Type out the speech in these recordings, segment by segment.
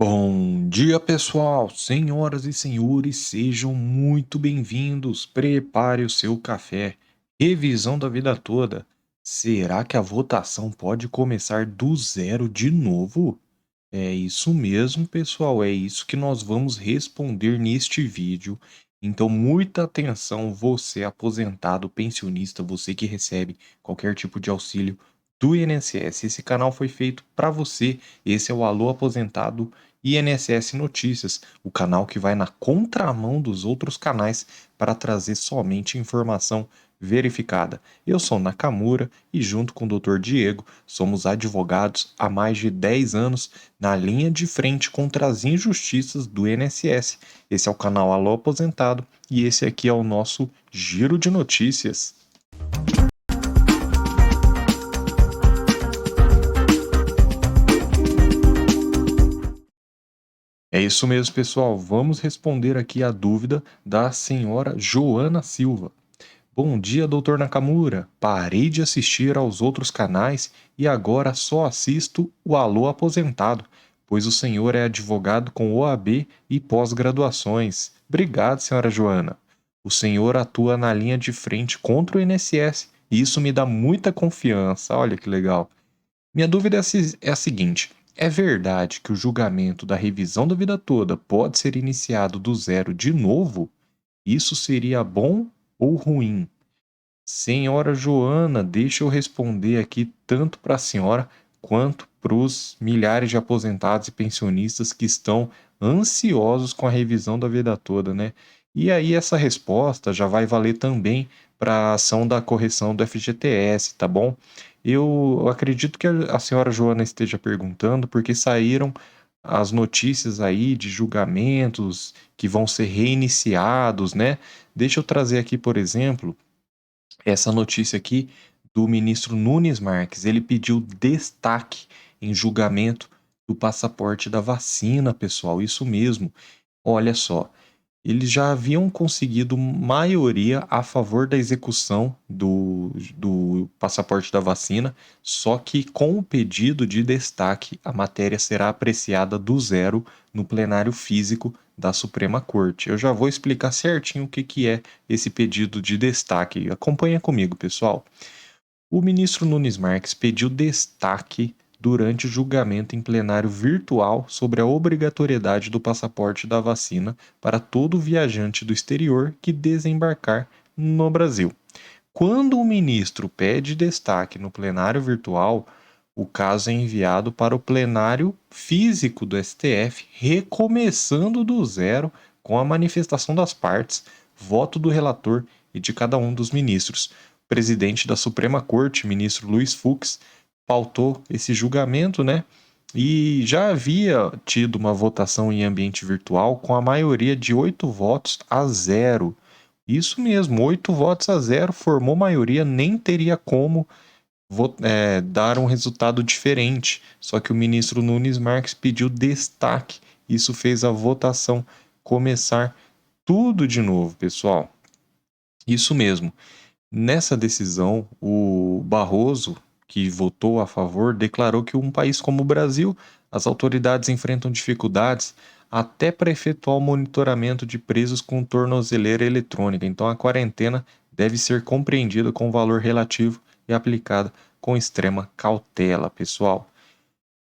Bom dia, pessoal! Senhoras e senhores, sejam muito bem-vindos. Prepare o seu café. Revisão da vida toda. Será que a votação pode começar do zero de novo? É isso mesmo, pessoal. É isso que nós vamos responder neste vídeo. Então, muita atenção, você aposentado, pensionista, você que recebe qualquer tipo de auxílio do INSS. Esse canal foi feito para você. Esse é o Alô Aposentado INSS Notícias, o canal que vai na contramão dos outros canais para trazer somente informação verificada. Eu sou Nakamura e, junto com o Dr. Diego, somos advogados há mais de 10 anos na linha de frente contra as injustiças do INSS. Esse é o canal Alô Aposentado e esse aqui é o nosso Giro de Notícias. É isso mesmo, pessoal. Vamos responder aqui a dúvida da senhora Joana Silva. Bom dia, doutor Nakamura. Parei de assistir aos outros canais e agora só assisto o Alô Aposentado, pois o senhor é advogado com OAB e pós-graduações. Obrigado, senhora Joana. O senhor atua na linha de frente contra o INSS e isso me dá muita confiança. Olha que legal. Minha dúvida é a seguinte: é verdade que o julgamento da revisão da vida toda pode ser iniciado do zero de novo? Isso seria bom ou ruim? Senhora Joana, deixa eu responder aqui tanto para a senhora quanto para os milhares de aposentados e pensionistas que estão ansiosos com a revisão da vida toda, né? E aí essa resposta já vai valer também para a ação da correção do FGTS, tá bom? Eu acredito que a senhora Joana esteja perguntando porque saíram as notícias aí de julgamentos que vão ser reiniciados, né? Deixa eu trazer aqui, por exemplo, essa notícia aqui do ministro Nunes Marques. Ele pediu destaque em julgamento do passaporte da vacina, pessoal. Isso mesmo. Olha só, eles já haviam conseguido maioria a favor da execução do passaporte da vacina, só que com o pedido de destaque, a matéria será apreciada do zero no plenário físico da Suprema Corte. Eu já vou explicar certinho o que é esse pedido de destaque. Acompanha comigo, pessoal. O ministro Nunes Marques pediu destaque durante o julgamento em plenário virtual sobre a obrigatoriedade do passaporte da vacina para todo viajante do exterior que desembarcar no Brasil. Quando o ministro pede destaque no plenário virtual, o caso é enviado para o plenário físico do STF, recomeçando do zero com a manifestação das partes, voto do relator e de cada um dos ministros. O presidente da Suprema Corte, ministro Luiz Fux, pautou esse julgamento, né? E já havia tido uma votação em ambiente virtual com a maioria de 8 votos a 0. Isso mesmo, 8 votos a 0 formou maioria, nem teria como dar um resultado diferente. Só que o ministro Nunes Marques pediu destaque. Isso fez a votação começar tudo de novo, pessoal. Isso mesmo. Nessa decisão, o Barroso, que votou a favor, declarou que um país como o Brasil, as autoridades enfrentam dificuldades até para efetuar o monitoramento de presos com tornozeleira eletrônica. Então, a quarentena deve ser compreendida com valor relativo e aplicada com extrema cautela, pessoal.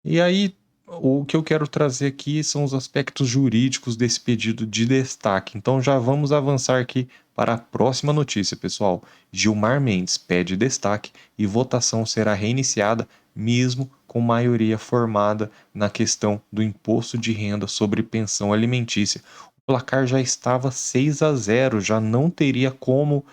E aí, o que eu quero trazer aqui são os aspectos jurídicos desse pedido de destaque. Então, já vamos avançar aqui para a próxima notícia, pessoal. Gilmar Mendes pede destaque e votação será reiniciada, mesmo com maioria formada na questão do imposto de renda sobre pensão alimentícia. O placar já estava 6-0, já não teria como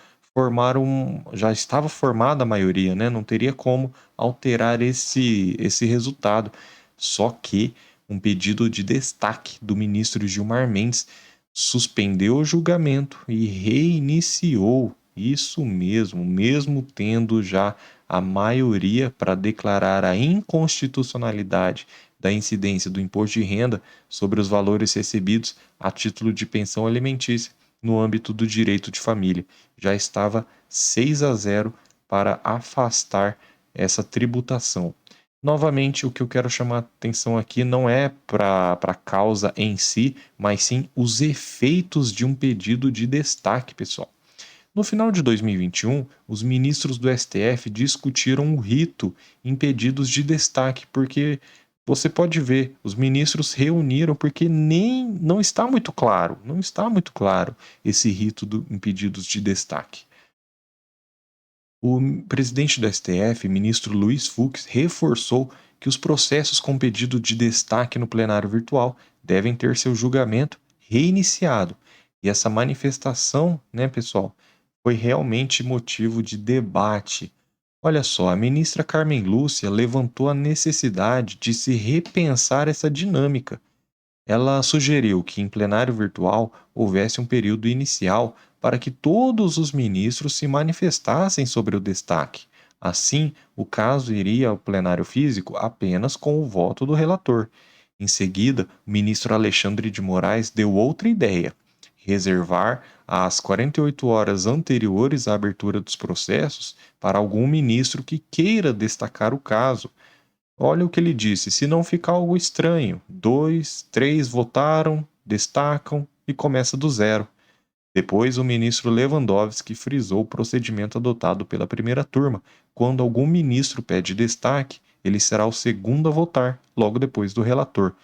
já estava formada a maioria, né? Não teria como alterar esse resultado. Só que um pedido de destaque do ministro Gilmar Mendes suspendeu o julgamento e reiniciou. Isso mesmo, mesmo tendo já a maioria para declarar a inconstitucionalidade da incidência do imposto de renda sobre os valores recebidos a título de pensão alimentícia no âmbito do direito de família. Já estava 6-0 para afastar essa tributação. Novamente, o que eu quero chamar a atenção aqui não é para a causa em si, mas sim os efeitos de um pedido de destaque, pessoal. No final de 2021, os ministros do STF discutiram o rito em pedidos de destaque, porque você pode ver, os ministros reuniram porque nem não está muito claro, não está muito claro esse rito em pedidos de destaque. O presidente do STF, ministro Luiz Fux, reforçou que os processos com pedido de destaque no plenário virtual devem ter seu julgamento reiniciado. E essa manifestação, né, pessoal, foi realmente motivo de debate. Olha só, a ministra Carmen Lúcia levantou a necessidade de se repensar essa dinâmica. Ela sugeriu que em plenário virtual houvesse um período inicial para que todos os ministros se manifestassem sobre o destaque. Assim, o caso iria ao plenário físico apenas com o voto do relator. Em seguida, o ministro Alexandre de Moraes deu outra ideia: reservar as 48 horas anteriores à abertura dos processos para algum ministro que queira destacar o caso. Olha o que ele disse: se não ficar algo estranho, dois, três votaram, destacam e começa do zero. Depois, o ministro Lewandowski frisou o procedimento adotado pela primeira turma. Quando algum ministro pede destaque, ele será o segundo a votar, logo depois do relator.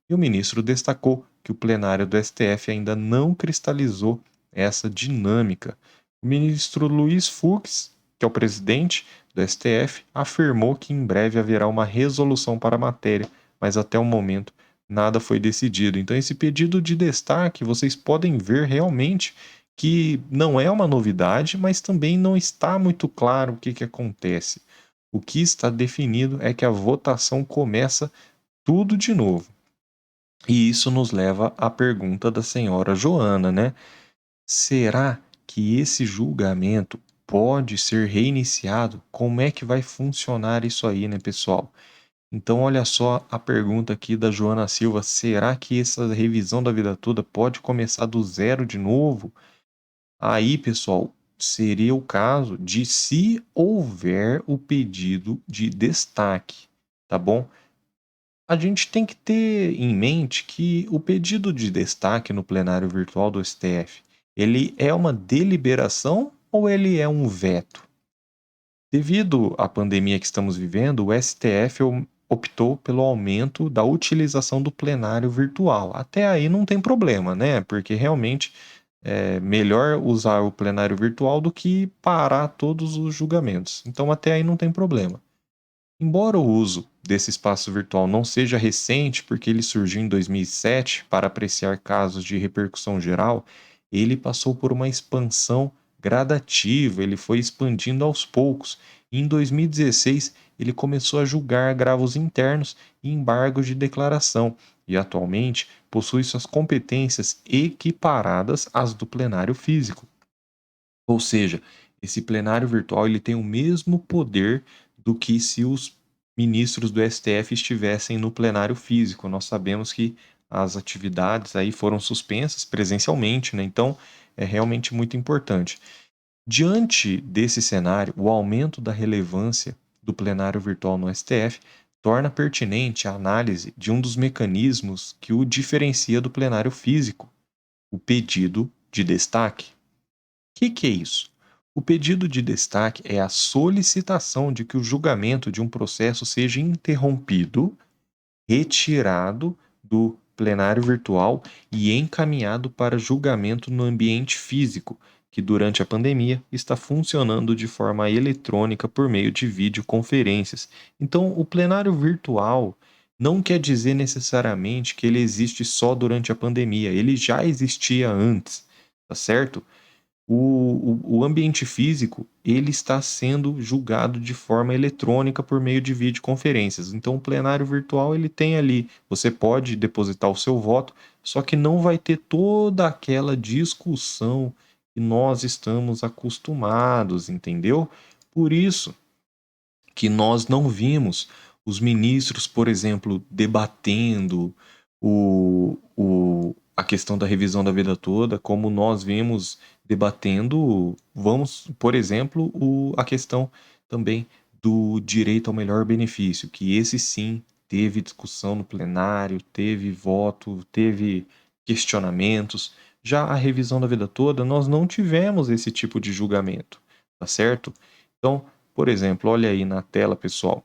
E o ministro destacou que o plenário do STF ainda não cristalizou essa dinâmica. O ministro Luiz Fux, que é o presidente do STF, afirmou que em breve haverá uma resolução para a matéria, mas até o momento nada foi decidido. Então, esse pedido de destaque, vocês podem ver realmente que não é uma novidade, mas também não está muito claro o que, que acontece. O que está definido é que a votação começa tudo de novo. E isso nos leva à pergunta da senhora Joana, né? Será que esse julgamento pode ser reiniciado? Como é que vai funcionar isso aí, né, pessoal? Então, olha só a pergunta aqui da Joana Silva: será que essa revisão da vida toda pode começar do zero de novo? Aí, pessoal, seria o caso de se houver o pedido de destaque, tá bom? A gente tem que ter em mente que o pedido de destaque no plenário virtual do STF, ele é uma deliberação ou ele é um veto? Devido à pandemia que estamos vivendo, o STF optou pelo aumento da utilização do plenário virtual. Até aí não tem problema, né? Porque realmente é melhor usar o plenário virtual do que parar todos os julgamentos. Então, até aí não tem problema. Embora o uso desse espaço virtual não seja recente, porque ele surgiu em 2007 para apreciar casos de repercussão geral, ele passou por uma expansão gradativa, ele foi expandindo aos poucos. E em 2016, ele começou a julgar agravos internos e embargos de declaração, e atualmente possui suas competências equiparadas às do plenário físico. Ou seja, esse plenário virtual ele tem o mesmo poder do que se os ministros do STF estivessem no plenário físico. Nós sabemos que as atividades aí foram suspensas presencialmente, né? Então é realmente muito importante. Diante desse cenário, o aumento da relevância do plenário virtual no STF torna pertinente a análise de um dos mecanismos que o diferencia do plenário físico, o pedido de destaque. Que é isso? O pedido de destaque é a solicitação de que o julgamento de um processo seja interrompido, retirado do plenário virtual e encaminhado para julgamento no ambiente físico, que durante a pandemia está funcionando de forma eletrônica por meio de videoconferências. Então, o plenário virtual não quer dizer necessariamente que ele existe só durante a pandemia, ele já existia antes, tá certo? O ambiente físico ele está sendo julgado de forma eletrônica por meio de videoconferências. Então, o plenário virtual ele tem ali, você pode depositar o seu voto, só que não vai ter toda aquela discussão que nós estamos acostumados, entendeu? Por isso que nós não vimos os ministros, por exemplo, debatendo a questão da revisão da vida toda, como nós vimos debatendo, vamos, por exemplo, a questão também do direito ao melhor benefício, que esse sim teve discussão no plenário, teve voto, teve questionamentos. Já a revisão da vida toda, nós não tivemos esse tipo de julgamento, tá certo? Então, por exemplo, olha aí na tela, pessoal.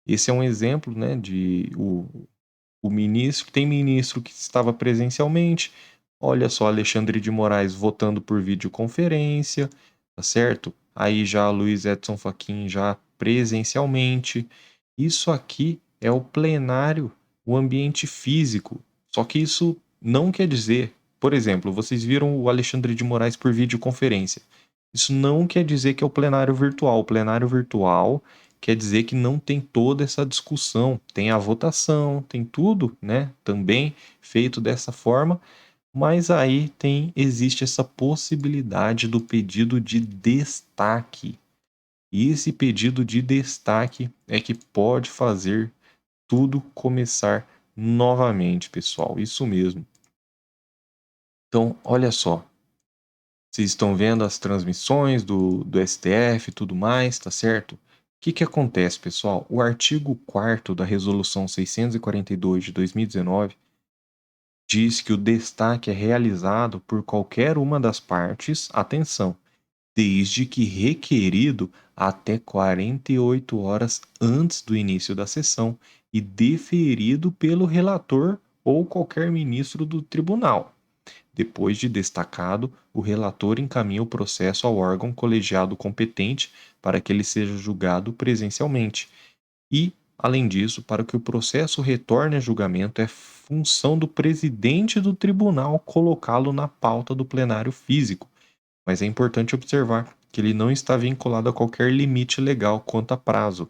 Esse é um exemplo, né, de o ministro, tem ministro que estava presencialmente. Olha só, Alexandre de Moraes votando por videoconferência, tá certo? Aí já Luiz Edson Fachin já presencialmente. Isso aqui é o plenário, o ambiente físico. Só que isso não quer dizer, por exemplo, vocês viram o Alexandre de Moraes por videoconferência. Isso não quer dizer que é o plenário virtual. O plenário virtual quer dizer que não tem toda essa discussão, tem a votação, tem tudo, né, também feito dessa forma, mas aí existe essa possibilidade do pedido de destaque. E esse pedido de destaque é que pode fazer tudo começar novamente, pessoal. Isso mesmo. Então, olha só. Vocês estão vendo as transmissões do STF e tudo mais, tá certo? O que acontece, pessoal? O artigo 4º da Resolução 642 de 2019 diz que o destaque é realizado por qualquer uma das partes, atenção, desde que requerido até 48 horas antes do início da sessão e deferido pelo relator ou qualquer ministro do tribunal. Depois de destacado, o relator encaminha o processo ao órgão colegiado competente para que ele seja julgado presencialmente. E, além disso, para que o processo retorne a julgamento, é função do presidente do tribunal colocá-lo na pauta do plenário físico. Mas é importante observar que ele não está vinculado a qualquer limite legal quanto a prazo.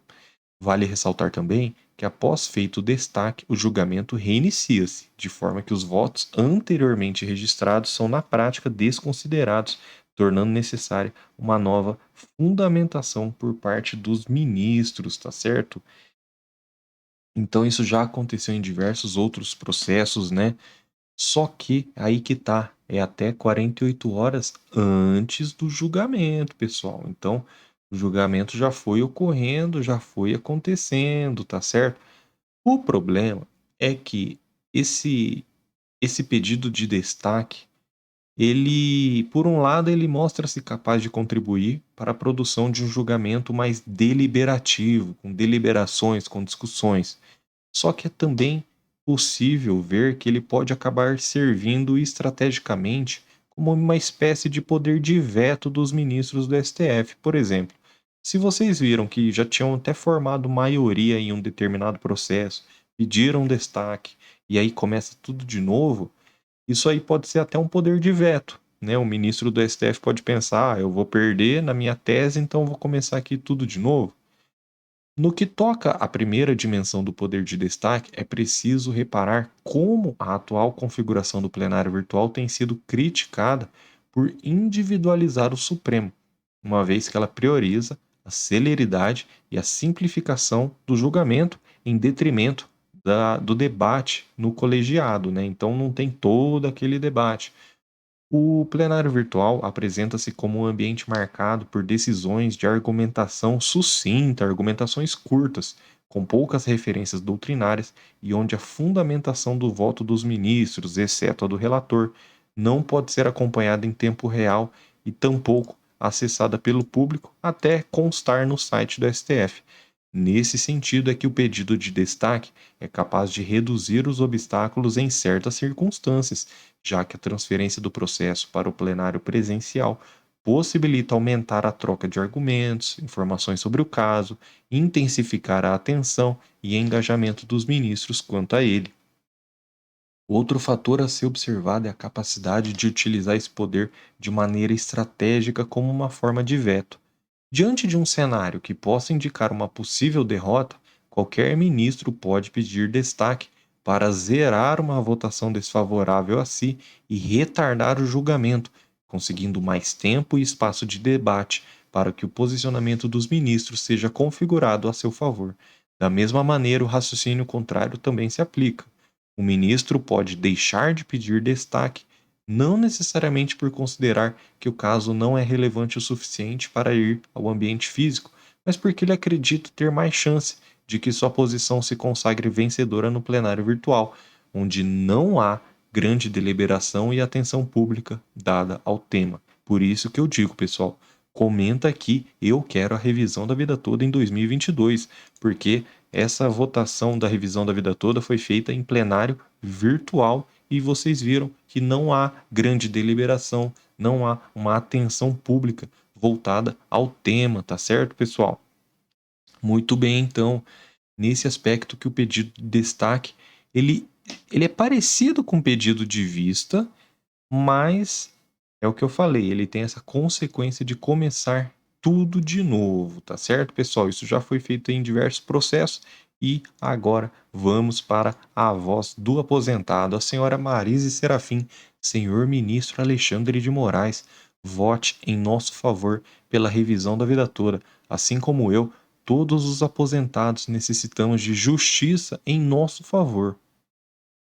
Vale ressaltar também que, após feito o destaque, o julgamento reinicia-se, de forma que os votos anteriormente registrados são, na prática, desconsiderados, tornando necessária uma nova fundamentação por parte dos ministros, tá certo? Então, isso já aconteceu em diversos outros processos, né? Só que aí que tá, é até 48 horas antes do julgamento, pessoal. Então, o julgamento já foi ocorrendo, já foi acontecendo, tá certo? O problema é que esse pedido de destaque, ele, por um lado, ele mostra-se capaz de contribuir para a produção de um julgamento mais deliberativo, com deliberações, com discussões. Só que é também possível ver que ele pode acabar servindo estrategicamente como uma espécie de poder de veto dos ministros do STF. Por exemplo, se vocês viram que já tinham até formado maioria em um determinado processo, pediram destaque e aí começa tudo de novo, isso aí pode ser até um poder de veto. Né? O ministro do STF pode pensar: eu vou perder na minha tese, então vou começar aqui tudo de novo. No que toca à primeira dimensão do poder de destaque, é preciso reparar como a atual configuração do plenário virtual tem sido criticada por individualizar o Supremo, uma vez que ela prioriza a celeridade e a simplificação do julgamento em detrimento do debate no colegiado, né? Então não tem todo aquele debate. O plenário virtual apresenta-se como um ambiente marcado por decisões de argumentação sucinta, argumentações curtas, com poucas referências doutrinárias e onde a fundamentação do voto dos ministros, exceto a do relator, não pode ser acompanhada em tempo real e tampouco acessada pelo público até constar no site do STF. Nesse sentido é que o pedido de destaque é capaz de reduzir os obstáculos em certas circunstâncias, já que a transferência do processo para o plenário presencial possibilita aumentar a troca de argumentos, informações sobre o caso, intensificar a atenção e engajamento dos ministros quanto a ele. Outro fator a ser observado é a capacidade de utilizar esse poder de maneira estratégica como uma forma de veto. Diante de um cenário que possa indicar uma possível derrota, qualquer ministro pode pedir destaque para zerar uma votação desfavorável a si e retardar o julgamento, conseguindo mais tempo e espaço de debate para que o posicionamento dos ministros seja configurado a seu favor. Da mesma maneira, o raciocínio contrário também se aplica. O ministro pode deixar de pedir destaque, não necessariamente por considerar que o caso não é relevante o suficiente para ir ao ambiente físico, mas porque ele acredita ter mais chance de que sua posição se consagre vencedora no plenário virtual, onde não há grande deliberação e atenção pública dada ao tema. Por isso que eu digo, pessoal, comenta aqui, eu quero a revisão da vida toda em 2022, porque essa votação da revisão da vida toda foi feita em plenário virtual e vocês viram que não há grande deliberação, não há uma atenção pública voltada ao tema, tá certo, pessoal? Muito bem, então, nesse aspecto que o pedido de destaque, ele, ele é parecido com o pedido de vista, mas é o que eu falei, ele tem essa consequência de começar tudo de novo, tá certo, pessoal? Isso já foi feito em diversos processos e agora vamos para a voz do aposentado, a senhora Marise Serafim. Senhor ministro Alexandre de Moraes, vote em nosso favor pela revisão da vida toda. Assim como eu, todos os aposentados necessitamos de justiça em nosso favor.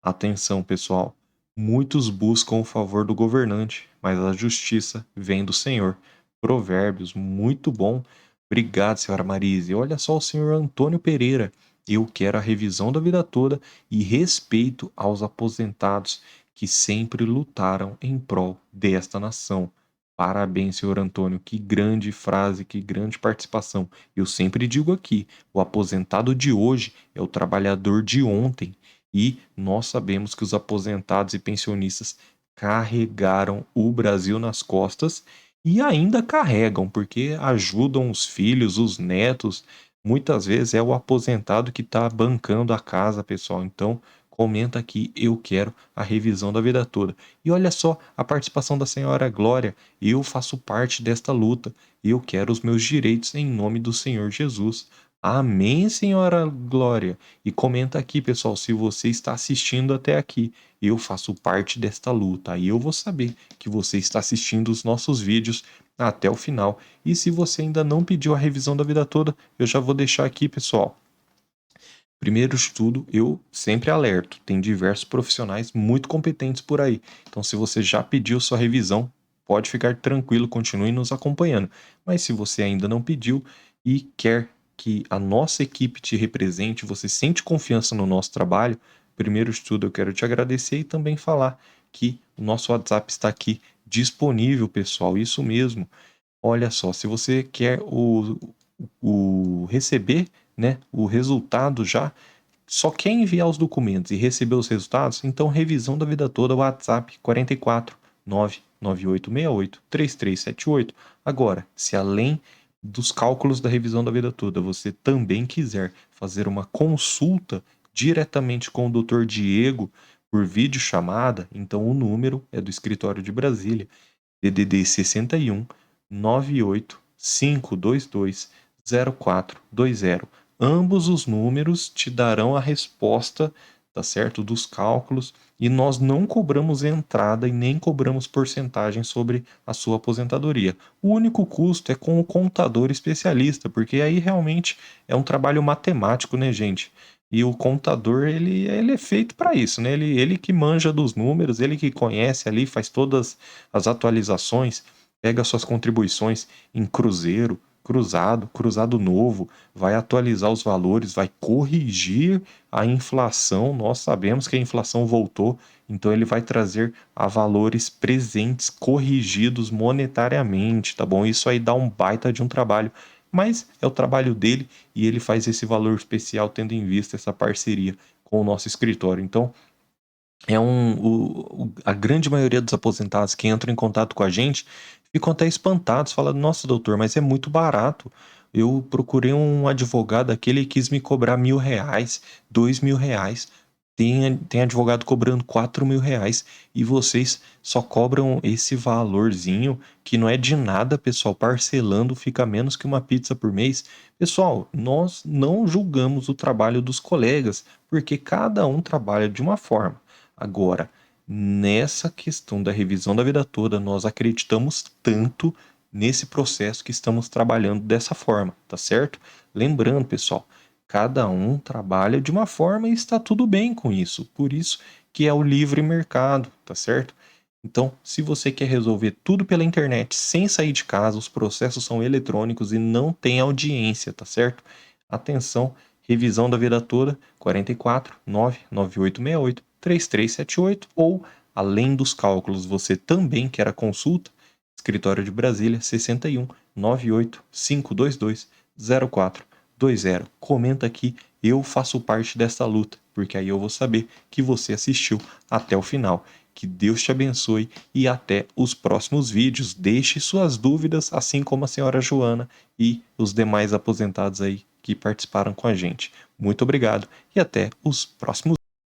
Atenção, pessoal. Muitos buscam o favor do governante, mas a justiça vem do Senhor. Provérbios, muito bom. Obrigado, senhora Marise. Olha só o senhor Antônio Pereira. Eu quero a revisão da vida toda e respeito aos aposentados que sempre lutaram em prol desta nação. Parabéns, senhor Antônio. Que grande frase, que grande participação. Eu sempre digo aqui: o aposentado de hoje é o trabalhador de ontem. E nós sabemos que os aposentados e pensionistas carregaram o Brasil nas costas e ainda carregam, porque ajudam os filhos, os netos. Muitas vezes é o aposentado que está bancando a casa, pessoal. Então, comenta aqui, eu quero a revisão da vida toda. E olha só a participação da senhora Glória. Eu faço parte desta luta. Eu quero os meus direitos em nome do Senhor Jesus. Amém, senhora Glória. E comenta aqui, pessoal, se você está assistindo até aqui. Eu faço parte desta luta. Aí eu vou saber que você está assistindo os nossos vídeos até o final. E se você ainda não pediu a revisão da vida toda, eu já vou deixar aqui, pessoal. Primeiro de tudo, eu sempre alerto. Tem diversos profissionais muito competentes por aí. Então, se você já pediu sua revisão, pode ficar tranquilo, continue nos acompanhando. Mas se você ainda não pediu e quer que a nossa equipe te represente, você sente confiança no nosso trabalho, primeiro de tudo eu quero te agradecer e também falar que o nosso WhatsApp está aqui disponível, pessoal. Isso mesmo. Olha só, se você quer o receber, né, o resultado já, só quer enviar os documentos e receber os resultados, então revisão da vida toda, WhatsApp 44 99868 3378. Agora, se além dos cálculos da revisão da vida toda, você também quiser fazer uma consulta diretamente com o Dr. Diego por videochamada, então o número é do escritório de Brasília, DDD 61 98 522 0420. Ambos os números te darão a resposta, tá certo, dos cálculos, e nós não cobramos entrada e nem cobramos porcentagem sobre a sua aposentadoria. O único custo é com o contador especialista, porque aí realmente é um trabalho matemático, né, gente? E o contador, ele é feito para isso, né? Ele que manja dos números, ele que conhece ali, faz todas as atualizações, pega suas contribuições em cruzeiro, cruzado, cruzado novo, vai atualizar os valores, vai corrigir a inflação. Nós sabemos que a inflação voltou, então ele vai trazer a valores presentes corrigidos monetariamente, tá bom? Isso aí dá um baita de um trabalho, mas é o trabalho dele e ele faz esse valor especial tendo em vista essa parceria com o nosso escritório. Então, a grande maioria dos aposentados que entram em contato com a gente ficam até espantados, falando, nossa, doutor, mas é muito barato. Eu procurei um advogado, aquele quis me cobrar R$ 1.000, R$ 2.000. Tem advogado cobrando R$ 4.000 e vocês só cobram esse valorzinho que não é de nada, pessoal. Parcelando fica menos que uma pizza por mês. Pessoal, nós não julgamos o trabalho dos colegas, porque cada um trabalha de uma forma. Agora, nessa questão da revisão da vida toda, nós acreditamos tanto nesse processo que estamos trabalhando dessa forma, tá certo? Lembrando, pessoal, cada um trabalha de uma forma e está tudo bem com isso. Por isso que é o livre mercado, tá certo? Então, se você quer resolver tudo pela internet sem sair de casa, os processos são eletrônicos e não tem audiência, tá certo? Atenção, revisão da vida toda, 44 99868 3378 ou, além dos cálculos, você também quer a consulta? Escritório de Brasília, 61 98 522 0420. Comenta aqui, eu faço parte dessa luta, porque aí eu vou saber que você assistiu até o final. Que Deus te abençoe e até os próximos vídeos. Deixe suas dúvidas, assim como a senhora Joana e os demais aposentados aí que participaram com a gente. Muito obrigado e até os próximos